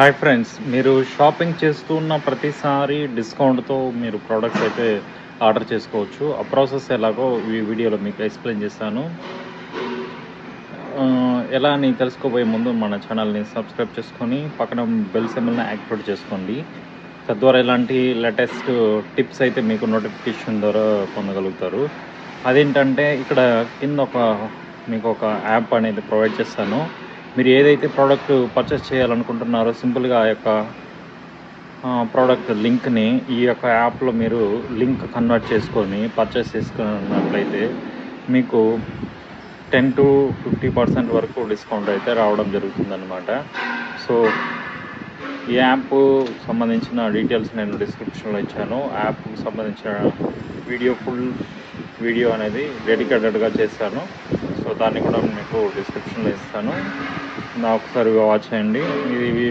Hi friends, మీరు shopping చేస్తున్న ప్రతిసారి డిస్కౌంట్‌తో మీరు ప్రొడక్ట్స్ అయితే ఆర్డర్ చేసుకోవచ్చు. ఆ ప్రాసెస్ ఎలాగో ఈ వీడియోలో మీకు ఎక్స్‌ప్లెయిన్ చేస్తాను. ఎలా అని తెలుసుకోబోయే ముందు మన ఛానల్‌ని సబ్స్క్రైబ్ చేసుకొని పక్కన బెల్ సింబల్‌ని యాక్టివేట్ చేసుకోండి. తద్వారా ఇలాంటి లేటెస్ట్ టిప్స్ అయితే మీకు నోటిఫికేషన్ ద్వారా పొందగలుగుతారు. అదేంటంటే ఇక్కడ కింద మీకు ఒక యాప్ అనేది ప్రొవైడ్ చేస్తాను. మీరు ఏదైతే ప్రోడక్ట్ పర్చేస్ చేయాలనుకుంటున్నారో సింపుల్గా ఆ యొక్క ప్రోడక్ట్ లింక్ని ఈ యొక్క యాప్లో మీరు లింక్ కన్వర్ట్ చేసుకొని పర్చేస్ చేసుకున్నట్లయితే మీకు 10-50% వరకు డిస్కౌంట్ అయితే రావడం జరుగుతుందన్నమాట. సో ఈ యాప్ సంబంధించిన డీటెయిల్స్ నేను డిస్క్రిప్షన్లో ఇచ్చాను. యాప్కి సంబంధించిన ఫుల్ వీడియో అనేది డెడికేటెడ్గా చేశాను. సో దాన్ని కూడా మీకు డిస్క్రిప్షన్లో ఇస్తాను. ఒకసారి వాచ్ చేయండి. ఇది